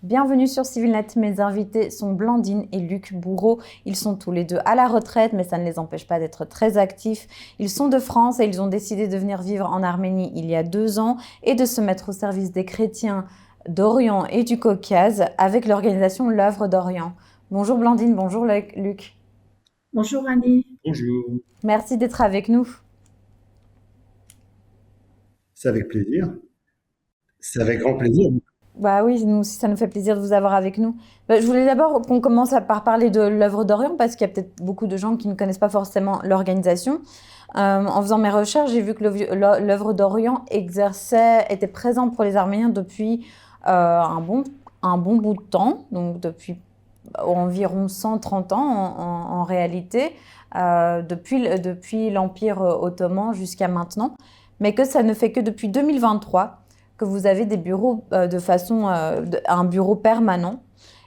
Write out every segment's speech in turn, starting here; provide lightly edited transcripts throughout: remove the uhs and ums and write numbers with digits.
Bienvenue sur CivilNet. Mes invités sont Blandine et Luc Bourreau. Ils sont tous les deux à la retraite, mais ça ne les empêche pas d'être très actifs. Ils sont de France et ils ont décidé de venir vivre en Arménie il y a 2 ans et de se mettre au service des chrétiens d'Orient et du Caucase avec l'organisation L'Œuvre d'Orient. Bonjour Blandine, bonjour Luc. Bonjour Annie. Bonjour, Merci d'être avec nous. c'est avec plaisir. C'est avec grand plaisir. Bah oui, nous aussi, ça nous fait plaisir de vous avoir avec nous. Je voulais d'abord qu'on commence par parler de l'œuvre d'Orient parce qu'il y a peut-être beaucoup de gens qui ne connaissent pas forcément l'organisation. En faisant mes recherches, j'ai vu que l'œuvre d'Orient était présente pour les Arméniens depuis un bon bout de temps, donc depuis environ 130 ans en réalité, depuis l'Empire ottoman jusqu'à maintenant, mais que ça ne fait que depuis 2023 que vous avez des bureaux un bureau permanent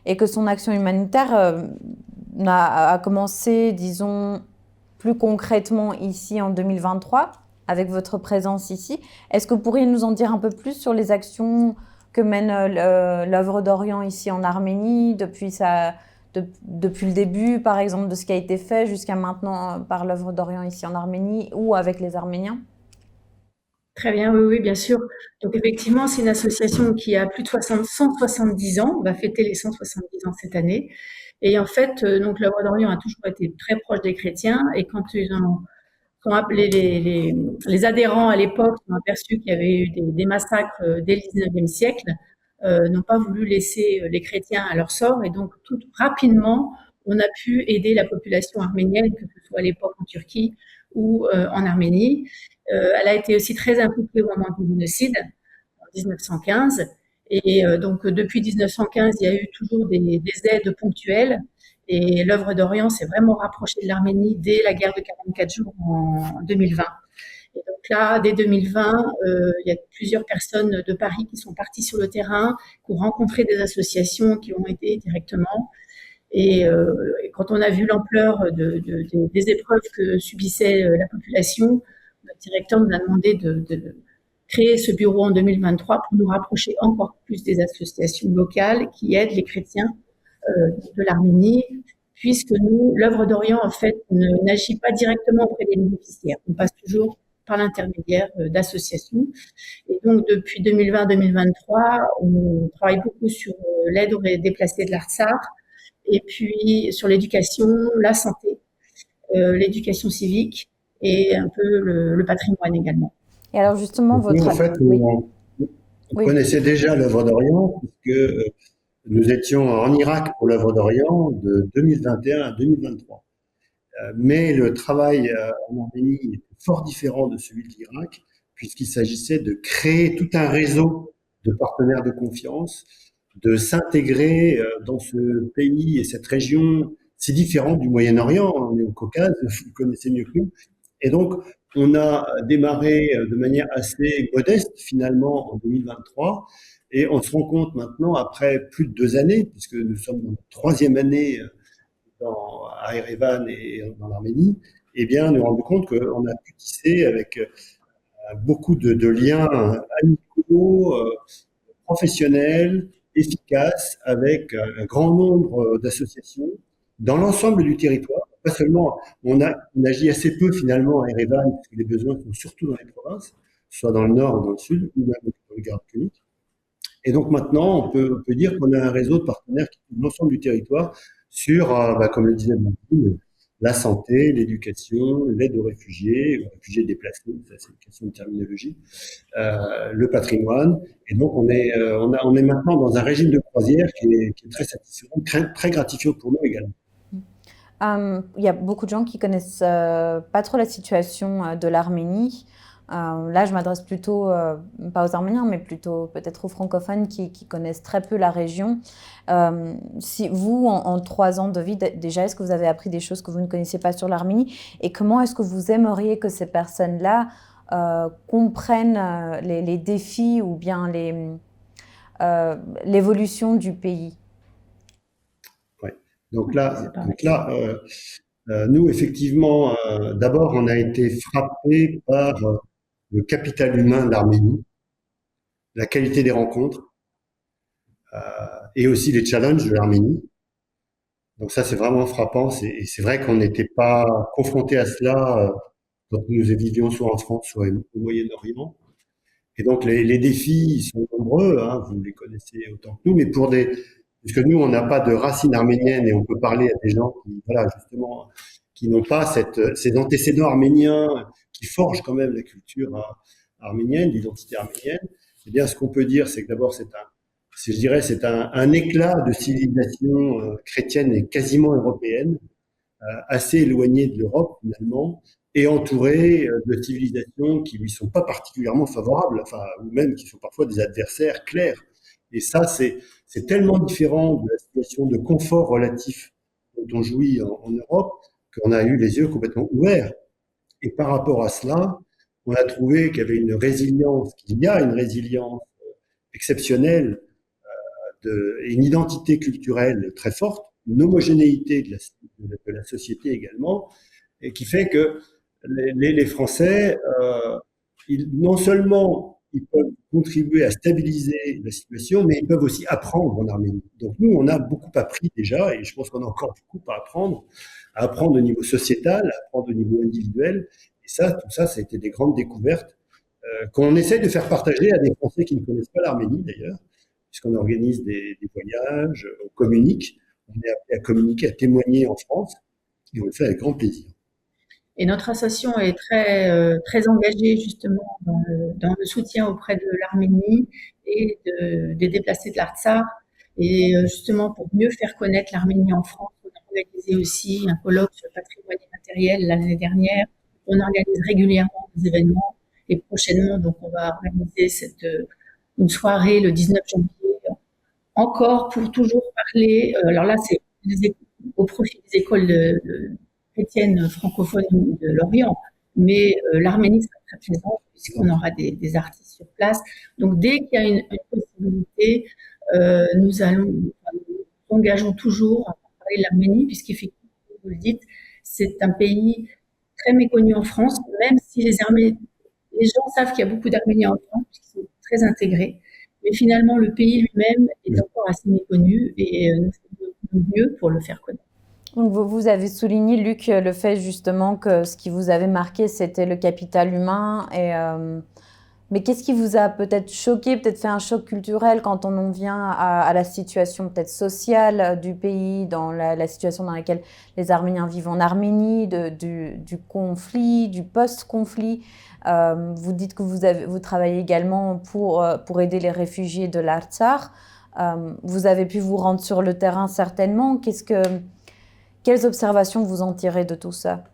et que son action humanitaire a commencé, disons, plus concrètement ici en 2023 avec votre présence ici. Est-ce que vous pourriez nous en dire un peu plus sur les actions que mène l'œuvre d'Orient ici en Arménie depuis le début, par exemple, de ce qui a été fait jusqu'à maintenant par l'œuvre d'Orient ici en Arménie ou avec les Arméniens? Très bien, oui, oui, bien sûr. Donc effectivement, c'est une association qui a plus de 170 ans, on va fêter les 170 ans cette année. Et en fait, donc l'Œuvre d'Orient a toujours été très proche des chrétiens. Et quand ils ont appelé les adhérents à l'époque, ont aperçu qu'il y avait eu des massacres dès le 19e siècle, n'ont pas voulu laisser les chrétiens à leur sort. Et donc tout rapidement, on a pu aider la population arménienne, que ce soit à l'époque en Turquie ou en Arménie. Elle a été aussi très impliquée au moment du génocide, en 1915. Et donc, depuis 1915, il y a eu toujours des aides ponctuelles. Et l'œuvre d'Orient s'est vraiment rapprochée de l'Arménie dès la guerre de 44 jours en 2020. Et donc là, dès 2020, il y a plusieurs personnes de Paris qui sont parties sur le terrain, qui ont rencontré des associations, qui ont aidé directement. Et quand on a vu l'ampleur des épreuves que subissait la population, notre directeur nous a demandé de créer ce bureau en 2023 pour nous rapprocher encore plus des associations locales qui aident les chrétiens de l'Arménie, puisque nous, l'œuvre d'Orient, en fait, n'agit pas directement auprès des bénéficiaires. On passe toujours par l'intermédiaire d'associations. Et donc, depuis 2020-2023, on travaille beaucoup sur l'aide aux déplacés de l'Artsakh, et puis sur l'éducation, la santé, l'éducation civique et un peu le patrimoine également. Et alors justement, Donc, nous, en fait, Oui, on oui. connaissait déjà l'œuvre d'Orient, puisque nous étions en Irak pour l'œuvre d'Orient de 2021 à 2023. Mais le travail en Arménie est fort différent de celui de l'Irak, puisqu'il s'agissait de créer tout un réseau de partenaires de confiance, de s'intégrer dans ce pays et cette région si différente du Moyen-Orient. On est au Caucase, vous le connaissez mieux que nous. Et donc, on a démarré de manière assez modeste finalement en 2023 et on se rend compte maintenant, après plus de 2 années, puisque nous sommes dans notre troisième année à Erevan et dans l'Arménie, eh bien, nous rendons compte qu'on a pu tisser avec beaucoup de liens amicaux, professionnels, efficaces, avec un grand nombre d'associations dans l'ensemble du territoire. Pas seulement, on agit assez peu finalement à Erevan, parce que les besoins sont surtout dans les provinces, soit dans le nord ou dans le sud, ou même dans le garde clinique. Et donc maintenant, on peut dire qu'on a un réseau de partenaires qui couvrent l'ensemble du territoire sur, comme le disait Blandine, la santé, l'éducation, l'aide aux réfugiés déplacés, ça c'est une question de terminologie, le patrimoine. Et donc on est maintenant dans un régime de croisière qui est très satisfaisant, très gratifiant pour nous également. Il y a beaucoup de gens qui connaissent pas trop la situation de l'Arménie. Là, je m'adresse plutôt, pas aux Arméniens, mais plutôt peut-être aux francophones qui connaissent très peu la région. Si vous, en 3 ans de vie, déjà, est-ce que vous avez appris des choses que vous ne connaissiez pas sur l'Arménie? Et comment est-ce que vous aimeriez que ces personnes-là comprennent les défis ou bien l'évolution du pays? Ouais. Nous, effectivement, d'abord, on a été frappé par le capital humain de l'Arménie, la qualité des rencontres, et aussi les challenges de l'Arménie. Donc ça, c'est vraiment frappant. Et c'est vrai qu'on n'était pas confronté à cela quand nous vivions soit en France, soit au Moyen-Orient. Et donc les défis sont nombreux, hein, vous les connaissez autant que nous, mais puisque nous, on n'a pas de racines arméniennes et on peut parler à des gens qui, voilà, justement, qui n'ont pas ces antécédents arméniens qui forgent quand même la culture arménienne, l'identité arménienne. Eh bien, ce qu'on peut dire, c'est que d'abord, je dirais, c'est un éclat de civilisation chrétienne et quasiment européenne, assez éloignée de l'Europe finalement, et entouré de civilisations qui lui sont pas particulièrement favorables, enfin, ou même qui sont parfois des adversaires clairs. Et ça, c'est tellement différent de la situation de confort relatif dont on jouit en Europe qu'on a eu les yeux complètement ouverts. Et par rapport à cela, on a trouvé qu'il y avait qu'il y a une résilience exceptionnelle et une identité culturelle très forte, une homogénéité de la société également, et qui fait que les Français, non seulement ils peuvent contribuer à stabiliser la situation, mais ils peuvent aussi apprendre en Arménie. Donc nous, on a beaucoup appris déjà, et je pense qu'on a encore beaucoup à apprendre au niveau sociétal, à apprendre au niveau individuel. Et ça, tout ça, ça a été des grandes découvertes qu'on essaie de faire partager à des Français qui ne connaissent pas l'Arménie d'ailleurs, puisqu'on organise des voyages, on communique, on est appelé à communiquer, à témoigner en France, et on le fait avec grand plaisir. Et notre association est très engagée justement dans le soutien auprès de l'Arménie et des déplacés de l'Artsakh. Et justement, pour mieux faire connaître l'Arménie en France, on a organisé aussi un colloque sur le patrimoine immatériel l'année dernière. On organise régulièrement des événements. Et prochainement, donc, on va organiser une soirée le 19 janvier, encore pour toujours parler. Alors là, c'est au profit des écoles chrétiennes francophones de l'Orient, mais l'Arménie sera très présente puisqu'on aura des artistes sur place. Donc, dès qu'il y a une possibilité, nous engageons toujours à parler de l'Arménie, puisqu'effectivement, comme vous le dites, c'est un pays très méconnu en France, même si les gens savent qu'il y a beaucoup d'Arméniens en France, puisqu'ils sont très intégrés. Mais finalement, le pays lui-même est encore assez méconnu et nous faisons mieux pour le faire connaître. Donc vous avez souligné, Luc, le fait justement que ce qui vous avait marqué, c'était le capital humain. Mais qu'est-ce qui vous a peut-être choqué, peut-être fait un choc culturel quand on en vient à la situation peut-être sociale du pays, dans la situation dans laquelle les Arméniens vivent en Arménie, du conflit, du post-conflit. Vous dites que vous travaillez également pour aider les réfugiés de l'Artsakh. Vous avez pu vous rendre sur le terrain certainement. Quelles observations vous en tirez de tout ça?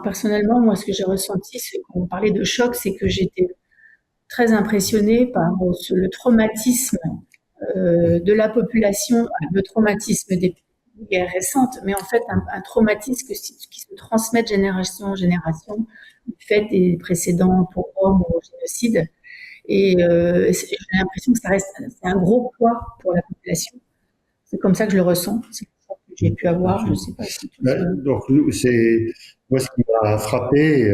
Personnellement, moi, ce que j'ai ressenti, c'est qu'on parlait de choc, c'est que j'étais très impressionnée par le traumatisme de la population, le traumatisme des guerres récentes, mais en fait un traumatisme qui se transmet de génération en génération, du fait des précédents pogroms ou génocides. Et j'ai l'impression que c'est un gros poids pour la population. C'est comme ça que je le ressens. C'est ça que j'ai pu avoir. Je sais pas si donc, moi, ce qui m'a frappé,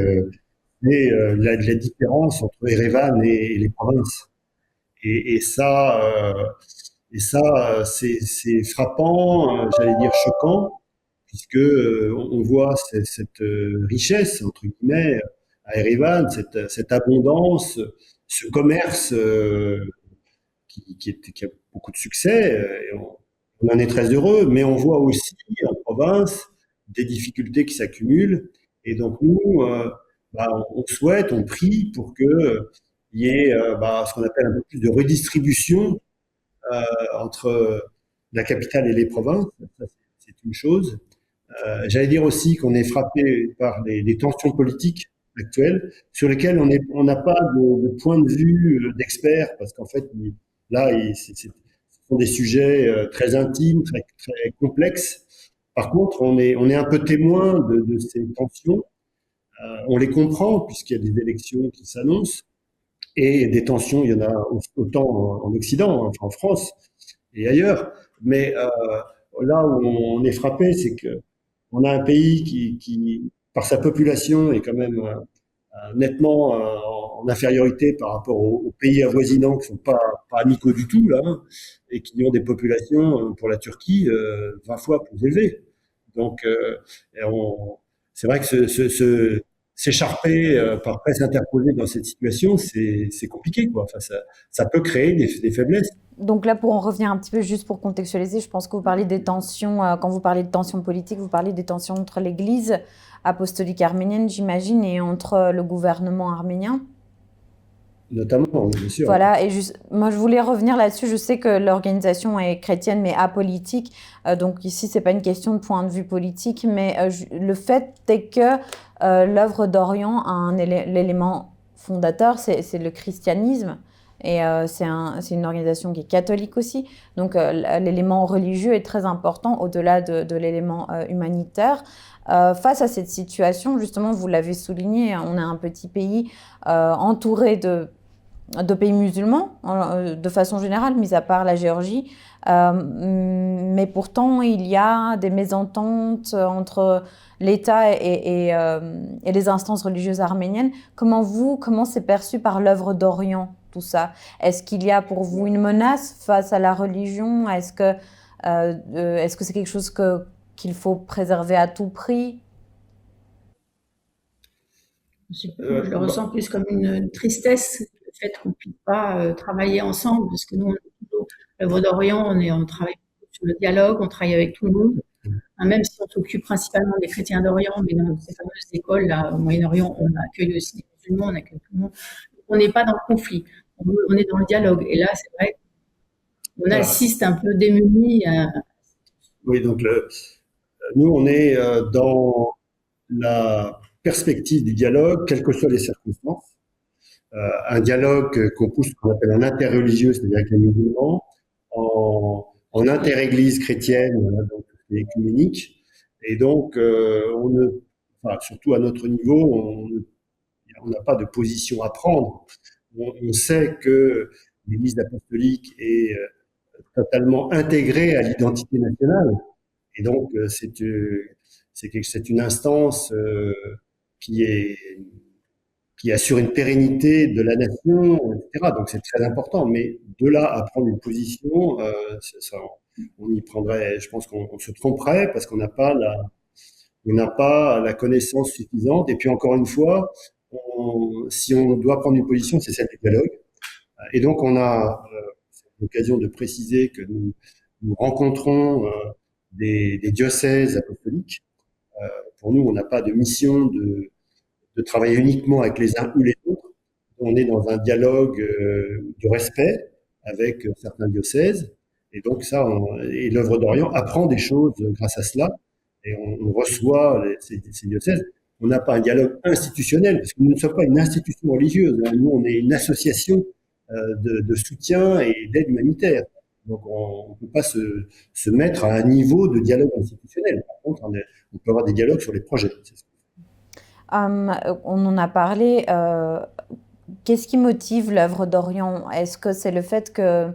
c'est la différence entre Erevan et les provinces. Et ça, c'est frappant, j'allais dire choquant, puisque on voit cette richesse, entre guillemets, à Erevan, cette abondance, ce commerce qui a beaucoup de succès, et on en est très heureux, mais on voit aussi en province des difficultés qui s'accumulent. Et donc nous, on souhaite, on prie pour que il y ait ce qu'on appelle un peu plus de redistribution entre la capitale et les provinces. Ça, c'est une chose. J'allais dire aussi qu'on est frappé par les tensions politiques actuelles sur lesquelles on n'a pas de point de vue d'experts, parce qu'en fait, là, ce sont des sujets très intimes, très, très complexes. Par contre, on est un peu témoin de ces tensions. On les comprend puisqu'il y a des élections qui s'annoncent, et des tensions, il y en a autant en Occident, enfin en France et ailleurs. Mais là où on est frappé, c'est que on a un pays qui, par sa population, est quand même nettement en infériorité par rapport aux pays avoisinants qui sont pas amicaux du tout là, hein, et qui ont des populations pour la Turquie 20 fois plus élevées. Donc et c'est vrai que s'écharper par presse interposée dans cette situation, c'est compliqué quoi. Enfin, ça peut créer des faiblesses. Donc là, pour en revenir un petit peu, juste pour contextualiser, je pense que vous parlez des tensions, quand vous parlez de tensions politiques, vous parlez des tensions entre l'Église apostolique arménienne, j'imagine, et entre le gouvernement arménien. Notamment, bien sûr. Voilà, et moi je voulais revenir là-dessus. Je sais que l'organisation est chrétienne mais apolitique, donc ici c'est pas une question de point de vue politique, mais le fait est que l'œuvre d'Orient a l'élément fondateur, c'est le christianisme, et c'est une organisation qui est catholique aussi, donc l'élément religieux est très important au-delà de l'élément humanitaire. Face à cette situation, justement, vous l'avez souligné, on est un petit pays entouré de pays musulmans, de façon générale, mis à part la Géorgie. Mais pourtant, il y a des mésententes entre l'État et les instances religieuses arméniennes. Comment c'est perçu par l'œuvre d'Orient, tout ça? Est-ce qu'il y a pour vous une menace face à la religion? Est-ce que c'est quelque chose qu'il faut préserver à tout prix? Je le ressens plus comme une tristesse, le fait qu'on ne puisse pas travailler ensemble, parce que nous, on est plutôt l'œuvre d'Orient, on travaille sur le dialogue, on travaille avec tout le monde. Hein, même si on s'occupe principalement des chrétiens d'Orient, mais dans ces fameuses écoles là, au Moyen-Orient, on accueille aussi des musulmans, on accueille tout le monde. On n'est pas dans le conflit, on est dans le dialogue. Et là, c'est vrai qu'on assiste un peu démunis à... Oui, donc nous, on est dans la perspective du dialogue, quelles que soient les circonstances. Un dialogue qu'on pousse, qu'on appelle en interreligieux, c'est-à-dire avec les musulmans, en interéglise chrétienne, donc écuménique. Et donc, surtout à notre niveau, on n'a pas de position à prendre. On sait que l'Église apostolique est totalement intégrée à l'identité nationale. Et donc, c'est une instance qui assure une pérennité de la nation, etc. Donc c'est très important. Mais de là à prendre une position, on y prendrait, je pense qu'on se tromperait parce qu'on n'a pas la connaissance suffisante. Et puis encore une fois, si on doit prendre une position, c'est celle du dialogue. Et donc on a l'occasion de préciser que nous rencontrons des diocèses apostoliques. Pour nous, on n'a pas de mission de travailler uniquement avec les uns ou les autres. On est dans un dialogue de respect avec certains diocèses. Et donc et l'œuvre d'Orient apprend des choses grâce à cela. Et on reçoit ces diocèses. On n'a pas un dialogue institutionnel, parce que nous ne sommes pas une institution religieuse. Nous, on est une association de soutien et d'aide humanitaire. Donc, on ne peut pas se mettre à un niveau de dialogue institutionnel. Par contre, on peut avoir des dialogues sur les projets. On en a parlé. Qu'est-ce qui motive l'œuvre d'Orient? Est-ce que c'est le fait que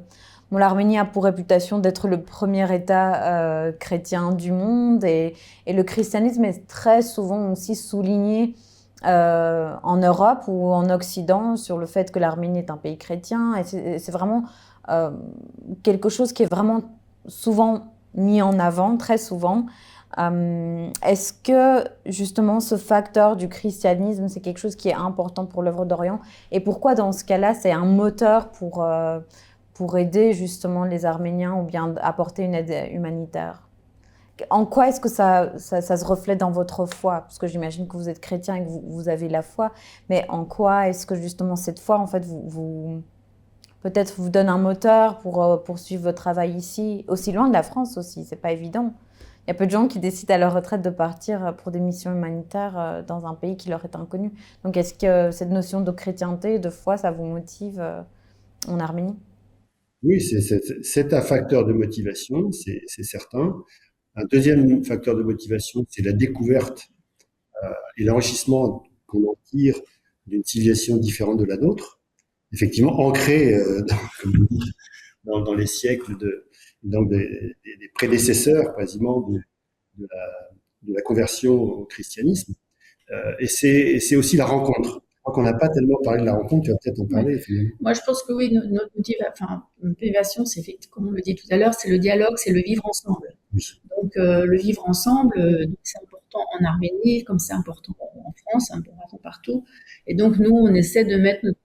l'Arménie a pour réputation d'être le premier État chrétien du monde, et le christianisme est très souvent aussi souligné en Europe ou en Occident sur le fait que l'Arménie est un pays chrétien, et c'est vraiment quelque chose qui est vraiment souvent mis en avant, très souvent. Est-ce que justement ce facteur du christianisme, c'est quelque chose qui est important pour l'œuvre d'Orient, et pourquoi dans ce cas-là c'est un moteur pour aider justement les Arméniens ou bien apporter une aide humanitaire? En quoi est-ce que ça se reflète dans votre foi? Parce que j'imagine que vous êtes chrétien et que vous avez la foi, mais en quoi est-ce que justement cette foi, en fait, peut-être vous donne un moteur pour poursuivre votre travail ici, aussi loin de la France aussi? C'est pas évident. Il y a peu de gens qui décident à leur retraite de partir pour des missions humanitaires dans un pays qui leur est inconnu. Donc est-ce que cette notion de chrétienté, de foi, ça vous motive en Arménie? Oui, c'est un facteur de motivation, c'est certain. Un deuxième facteur de motivation, c'est la découverte et l'enrichissement qu'on en tire d'une civilisation différente de la nôtre, effectivement ancrée dans les siècles des prédécesseurs quasiment de la conversion au christianisme. Et c'est aussi la rencontre. crois qu'on n'a pas tellement parlé de la rencontre, tu vas peut-être en parler, finalement. Moi, je pense que oui, notre motivation, c'est effectivement, comme on le dit tout à l'heure, c'est le dialogue, c'est le vivre ensemble. Oui. Donc, le vivre ensemble, donc c'est important en Arménie, comme c'est important en France, c'est important partout. Et donc, nous, on essaie de mettre notre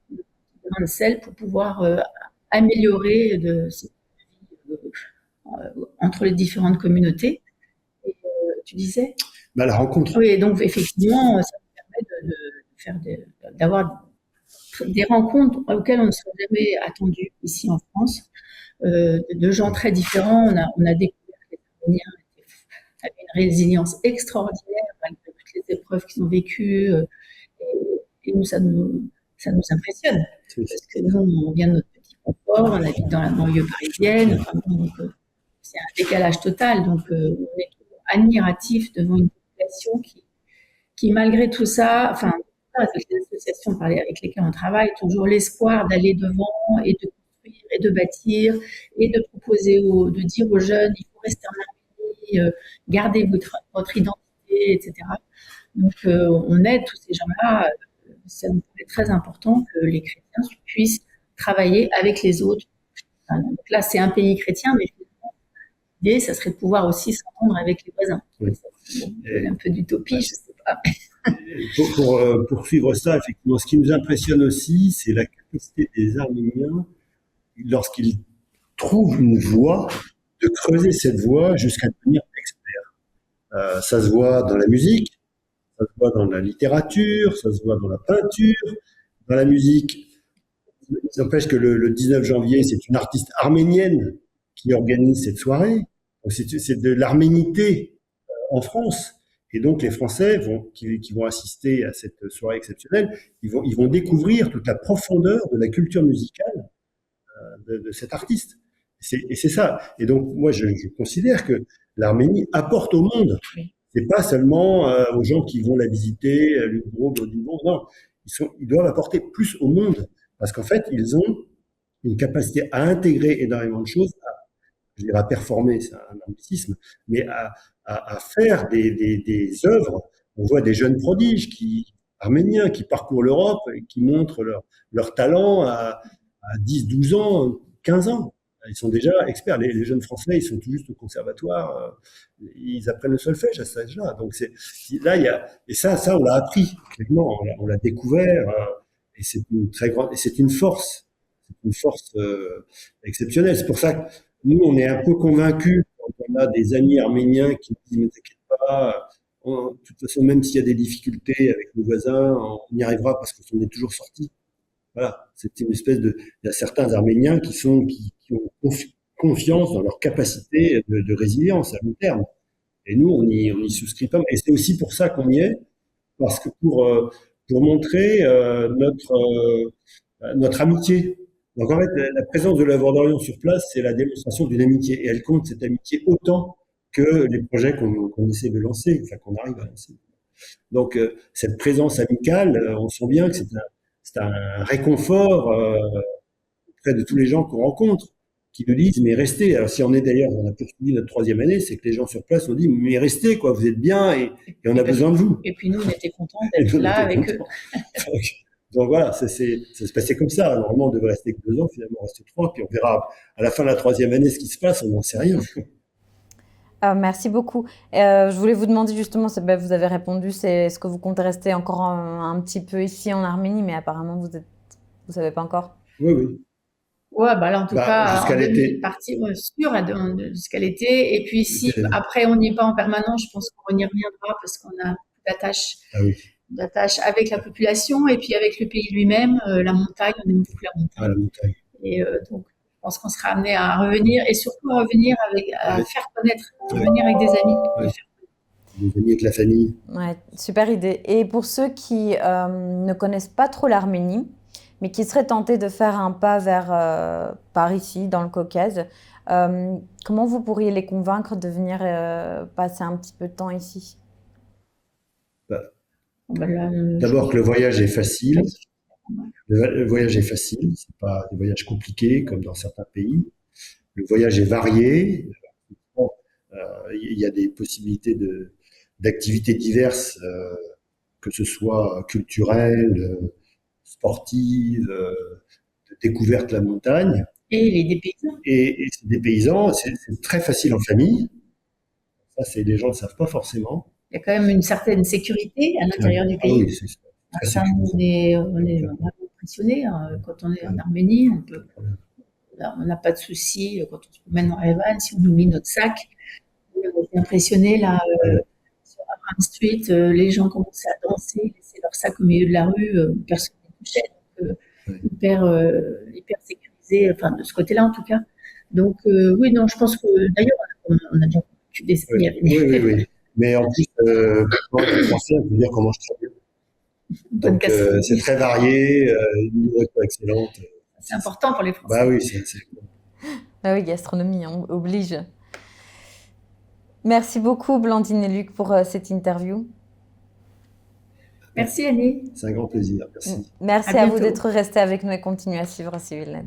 petit grain de sel pour pouvoir améliorer cette vie entre les différentes communautés. Et, tu disais? La rencontre. Oui, donc effectivement, ça nous permet d'avoir des rencontres auxquelles on ne serait jamais attendu ici en France, de gens très différents. On a découvert que les Arméniens avaient une résilience extraordinaire malgré toutes les épreuves qu'ils ont vécues. Et nous, ça nous impressionne. Parce que nous, on vient de notre petit confort, on habite dans la banlieue parisienne. Enfin, donc, c'est un décalage total. Donc, on est toujours admiratif devant une population qui malgré tout ça, enfin, avec les associations avec lesquelles on travaille, toujours l'espoir d'aller devant et de construire et de bâtir et de proposer, de dire aux jeunes, il faut rester en Arménie, gardez votre identité, etc. Donc, on aide tous ces gens-là. Ça nous paraît très important que les chrétiens puissent travailler avec les autres. Enfin, donc là, c'est un pays chrétien, mais l'idée, ça serait de pouvoir aussi s'entendre avec les voisins. Oui. C'est un peu d'utopie, je sais pas. Pour poursuivre ça, effectivement, ce qui nous impressionne aussi, c'est la capacité des Arméniens, lorsqu'ils trouvent une voie, de creuser cette voie jusqu'à devenir experts. Ça se voit dans la musique, ça se voit dans la littérature, ça se voit dans la peinture, dans la musique. Il n'empêche que le 19 janvier, c'est une artiste arménienne qui organise cette soirée. Donc c'est de l'arménité en France. Et donc les Français qui vont assister à cette soirée exceptionnelle, ils vont découvrir toute la profondeur de la culture musicale de cet artiste. Et c'est ça. Et donc moi je considère que l'Arménie apporte au monde. C'est pas seulement aux gens qui vont la visiter, l'Udro, non, ils doivent apporter plus au monde parce qu'en fait ils ont une capacité à intégrer énormément de choses, je dirais à performer, c'est un anglicisme, mais à faire des œuvres. On voit des jeunes prodiges arméniens qui parcourent l'Europe et qui montrent leur talent à 10, 12 ans, 15 ans. Ils sont déjà experts. Les jeunes Français, ils sont tout juste au conservatoire. Ils apprennent le solfège à cet âge-là. Donc là, et ça, on l'a appris, clairement. On l'a découvert. Et c'est une très grande, et c'est une force. C'est une force exceptionnelle. C'est pour ça que nous, on est un peu convaincus quand on a des amis arméniens qui nous disent, mais t'inquiète pas, de toute façon, même s'il y a des difficultés avec nos voisins, on y arrivera parce qu'on est toujours sortis. Voilà. C'est une espèce il y a certains Arméniens qui ont confiance dans leur capacité de résilience à long terme. Et nous, on y souscrit pas. Et c'est aussi pour ça qu'on y est, parce que pour montrer notre amitié. Donc en fait, la présence de l'œuvre d'Orion sur place, c'est la démonstration d'une amitié. Et elle compte cette amitié autant que les projets qu'on essaie de lancer, enfin qu'on arrive à lancer. Donc cette présence amicale, on sent bien que c'est un réconfort auprès de tous les gens qu'on rencontre, qui nous disent mais restez. Alors si on a poursuivi notre 3e année, c'est que les gens sur place ont dit mais restez quoi, vous êtes bien et on a besoin de vous. Et puis nous, on était contents d'être là avec eux. Donc voilà, ça se passait comme ça. Normalement, on devait rester que 2 ans, finalement, on reste 3, puis on verra à la fin de la 3e année ce qui se passe, on n'en sait rien. Merci beaucoup. Je voulais vous demander justement, vous avez répondu, c'est est-ce que vous comptez rester encore un petit peu ici en Arménie, mais apparemment vous savez pas encore. Oui. Ouais, là en tout cas, jusqu'à l'été. Partie sûre jusqu'à l'été. Et puis si après on n'y est pas en permanence, je pense qu'on y reviendra parce qu'on a d'attache avec la population et puis avec le pays lui-même, la montagne, on aime beaucoup la montagne. La montagne. Et donc je pense qu'on sera amené à revenir et surtout à revenir faire connaître, revenir avec des amis. Des amis avec la famille. Ouais, super idée. Et pour ceux qui ne connaissent pas trop l'Arménie, mais qui seraient tentés de faire un pas vers par ici, dans le Caucase, comment vous pourriez les convaincre de venir passer un petit peu de temps ici? D'abord que le voyage est facile. Le voyage est facile, c'est pas des voyages compliqués comme dans certains pays. Le voyage est varié. Il y a des possibilités d'activités diverses que ce soit culturelle, sportive, de découverte de la montagne. Et les dépaysants. Et c'est des paysans, c'est très facile en famille. Ça, les gens ne le savent pas forcément. Il y a quand même une certaine sécurité à l'intérieur du Ah pays. oui, c'est très Ça, sécurisé. on est vraiment impressionné. Quand on est en Arménie, on n'a pas de souci. Quand on se promène en Erevan, si on oublie notre sac, on est impressionné là sur Abraham Street, les gens commencent à danser, laisser leur sac au milieu de la rue, personne n'est touché, donc hyper sécurisé, enfin de ce côté-là en tout cas. Donc oui, non, je pense que d'ailleurs on a déjà vécu des Oui, années à venir. oui. Mais en plus, quand je français, on peut dire qu'on mange très bien. Bonne Donc gastronomie. c'est très varié, une nourriture excellente. C'est important pour les Français. Bah oui, Ah oui, gastronomie, on oblige. Merci beaucoup, Blandine et Luc, pour cette interview. Merci Annie. c'est un grand plaisir. Merci. Merci À à vous bientôt. d'être restés avec nous et continuez à suivre Civilnet.